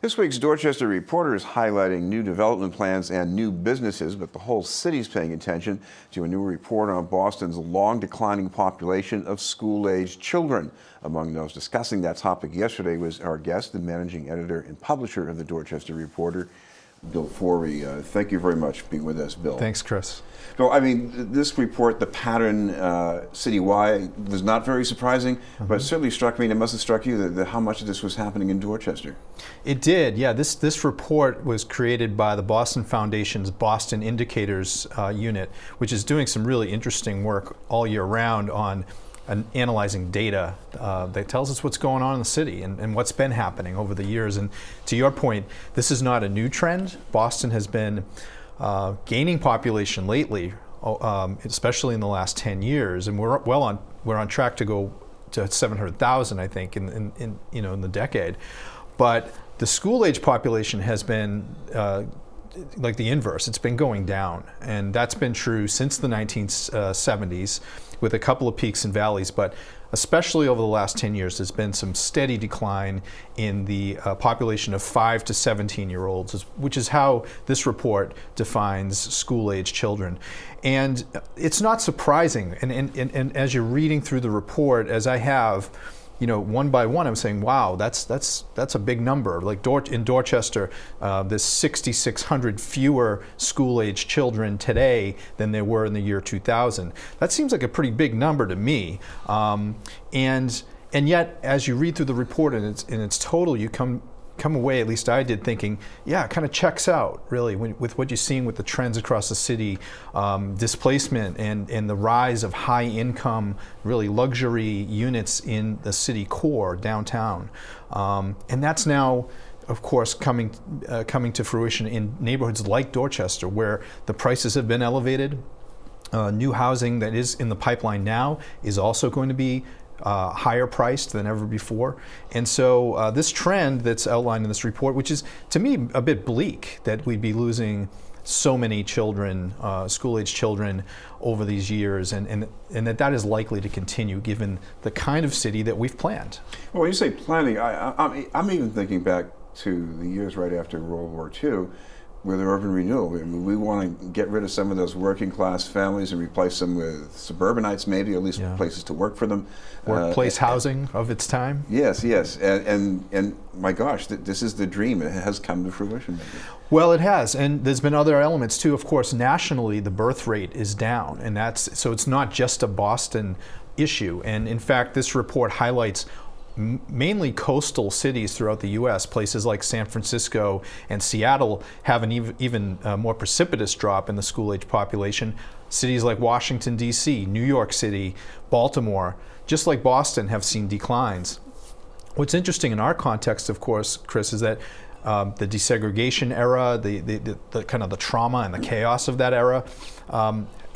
This week's Dorchester Reporter is highlighting new development plans and new businesses, but the whole city's paying attention to a new report on Boston's long declining population of school-aged children. Among those discussing that topic yesterday was our guest, the managing editor and publisher of the Dorchester Reporter, Bill Forry. Thank you very much for being with us, Bill. Thanks, Chris. So, I mean, this report, the pattern citywide, was not very surprising, but it certainly struck me, and it must have struck you, that how much of this was happening in Dorchester. It did, yeah. This report was created by the Boston Foundation's Boston Indicators unit, which is doing some really interesting work all year round on analyzing data that tells us what's going on in the city and what's been happening over the years. And to your point, this is not a new trend. Boston has been gaining population lately, especially in the last 10 years, and we're on track to go to 700,000, I think, in the decade. But the school-age population has been like the inverse. It's been going down, and that's been true since the 1970s, with a couple of peaks and valleys, but especially over the last 10 years, there's been some steady decline in the population of 5 to 17-year-olds, which is how this report defines school-age children. And it's not surprising, and as you're reading through the report, as I have, one by one, I'm saying, wow, that's a big number. Like in Dorchester, there's 6,600 fewer school-age children today than there were in the year 2000. That seems like a pretty big number to me. And yet, as you read through the report in its total, you come away, at least I did, thinking, yeah, it kind of checks out, really, with what you're seeing with the trends across the city, displacement and the rise of high-income, really luxury units in the city core, downtown. And that's now, of course, coming to fruition in neighborhoods like Dorchester, where the prices have been elevated. New housing that is in the pipeline now is also going to be higher priced than ever before. And so this trend that's outlined in this report, which is to me a bit bleak, that we'd be losing so many children, school-age children, over these years, and that is likely to continue given the kind of city that we've planned. Well, when you say planning, I'm even thinking back to the years right after World War II, with urban renewal. I mean, we want to get rid of some of those working class families and replace them with suburbanites, maybe, at least places to work for them. Workplace housing of its time. Yes, and my gosh, this is the dream. It has come to fruition. Maybe. Well, it has, and there's been other elements too. Of course, nationally, the birth rate is down, and so it's not just a Boston issue. And in fact, this report highlights mainly coastal cities throughout the U.S., places like San Francisco and Seattle have an even more precipitous drop in the school-age population. Cities like Washington, D.C., New York City, Baltimore, just like Boston, have seen declines. What's interesting in our context, of course, Chris, is that the desegregation era, the kind of the trauma and the chaos of that era,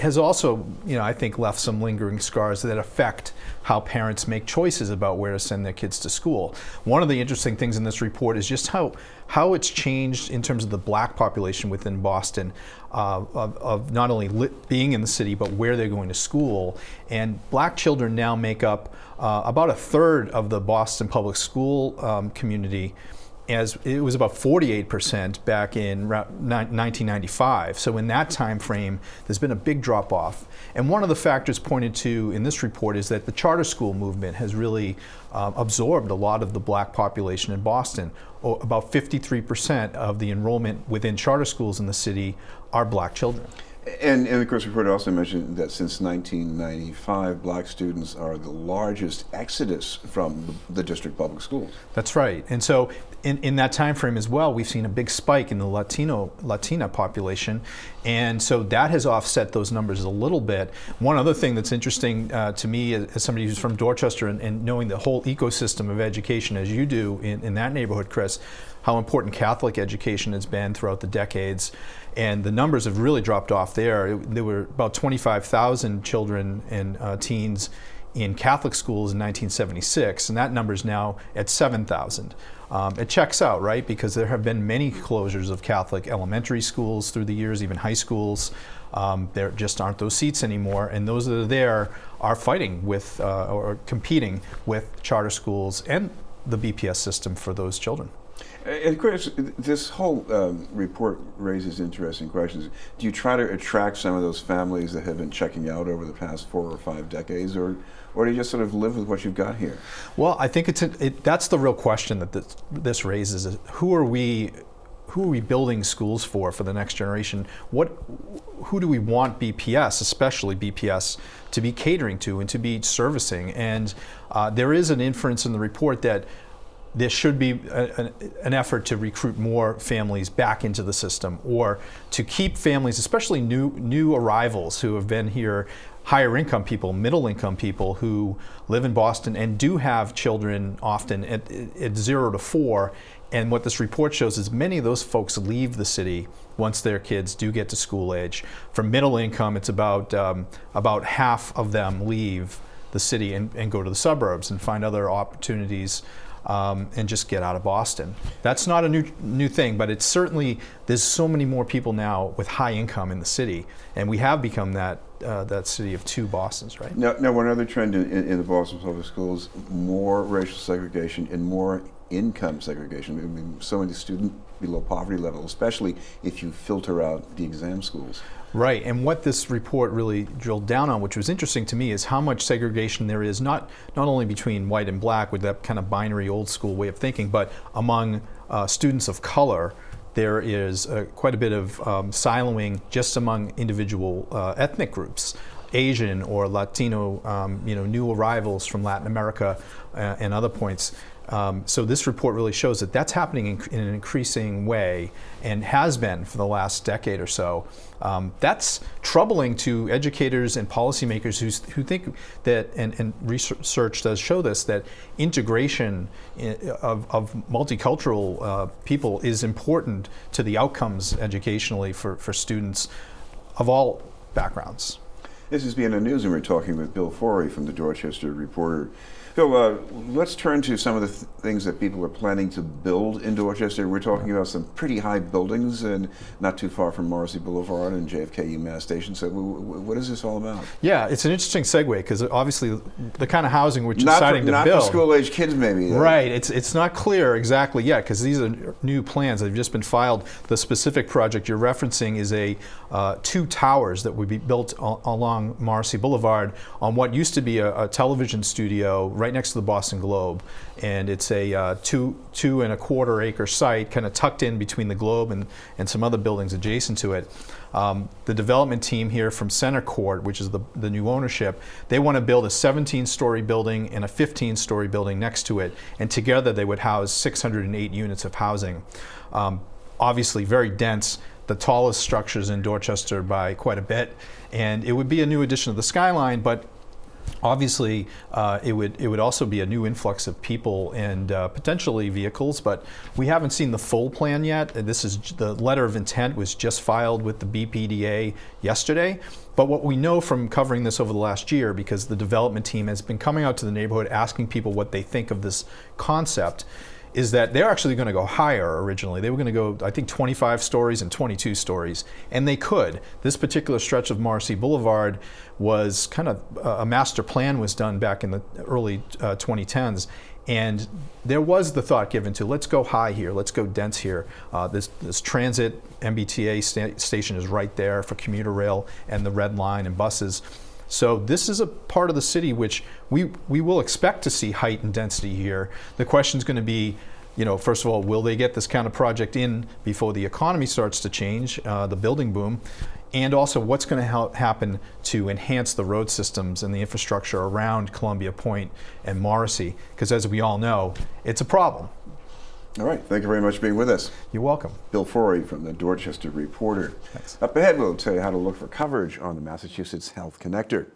has also, I think, left some lingering scars that affect how parents make choices about where to send their kids to school. One of the interesting things in this report is just how it's changed in terms of the black population within Boston, of not only being in the city, but where they're going to school. And black children now make up about a third of the Boston public school community, as it was about 48% back in 1995. So in that time frame, there's been a big drop off. And one of the factors pointed to in this report is that the charter school movement has really absorbed a lot of the black population in Boston. About 53% of the enrollment within charter schools in the city are black children. And of course, the report also mentioned that since 1995, black students are the largest exodus from the district public schools. That's right. And so in that time frame as well, we've seen a big spike in the Latina population. And so that has offset those numbers a little bit. One other thing that's interesting to me as somebody who's from Dorchester and knowing the whole ecosystem of education as you do in that neighborhood, Chris, how important Catholic education has been throughout the decades. And the numbers have really dropped off there. There were about 25,000 children and teens in Catholic schools in 1976, and that number is now at 7,000. It checks out, right? Because there have been many closures of Catholic elementary schools through the years, even high schools. There just aren't those seats anymore, and those that are there are fighting with or competing with charter schools and the BPS system for those children. Of course, this whole report raises interesting questions. Do you try to attract some of those families that have been checking out over the past 4 or 5 decades, or do you just sort of live with what you've got here? Well, I think that's the real question that this raises: is who are we building schools for the next generation? Who do we want BPS, especially BPS, to be catering to and to be servicing? And there is an inference in the report that there should be an effort to recruit more families back into the system, or to keep families, especially new arrivals who have been here, higher income people, middle income people who live in Boston and do have children often at 0 to 4. And what this report shows is many of those folks leave the city once their kids do get to school age. For middle income, it's about half of them leave the city and go to the suburbs and find other opportunities and just get out of Boston. That's not a new thing, but it's certainly, there's so many more people now with high income in the city, and we have become that city of 2 Bostons, right? Now, one other trend in the Boston Public Schools: more racial segregation and more income segregation. I mean, so many students below poverty level, especially if you filter out the exam schools. Right, and what this report really drilled down on, which was interesting to me, is how much segregation there is, not only between white and black with that kind of binary old school way of thinking, but among students of color. There is quite a bit of siloing just among individual ethnic groups, Asian or Latino, new arrivals from Latin America and other points. So this report really shows that that's happening in an increasing way, and has been for the last decade or so. That's troubling to educators and policymakers who think that, and research does show this, that integration of multicultural people is important to the outcomes educationally for students of all backgrounds. This is BNN News, and we're talking with Bill Forry from the Dorchester Reporter. Bill, let's turn to some of the things that people are planning to build in Dorchester. We're talking about some pretty high buildings, and not too far from Morrissey Boulevard and JFK UMass Station. So what is this all about? Yeah, it's an interesting segue, because obviously the kind of housing we're deciding to build. Not for school-age kids, maybe. Right. It's not clear exactly yet, because these are new plans that have just been filed. The specific project you're referencing is 2 towers that would be built along Morrissey Boulevard on what used to be a television studio right next to the Boston Globe, and it's a 2 1/4 acre site, kind of tucked in between the Globe and some other buildings adjacent to it. The development team here from Center Court, which is the new ownership, they want to build a 17-story building and a 15-story building next to it, and together they would house 608 units of housing. Obviously very dense, the tallest structures in Dorchester by quite a bit, and it would be a new addition to the skyline, but obviously, it would also be a new influx of people and potentially vehicles, but we haven't seen the full plan yet. This is the letter of intent was just filed with the BPDA yesterday. But what we know from covering this over the last year, because the development team has been coming out to the neighborhood asking people what they think of this concept, is that they're actually going to go higher originally. They were going to go, I think, 25 stories and 22 stories, and they could. This particular stretch of Morrissey Boulevard was kind of, a master plan was done back in the early 2010s, and there was the thought given to, let's go high here, let's go dense here. This transit MBTA station is right there for commuter rail and the Red Line and buses. So this is a part of the city which we will expect to see height and density here. The question is going to be, first of all, will they get this kind of project in before the economy starts to change, the building boom? And also, what's going to happen to enhance the road systems and the infrastructure around Columbia Point and Morrissey? Because as we all know, it's a problem. All right. Thank you very much for being with us. You're welcome. Bill Forry from the Dorchester Reporter. Thanks. Up ahead, we'll tell you how to look for coverage on the Massachusetts Health Connector.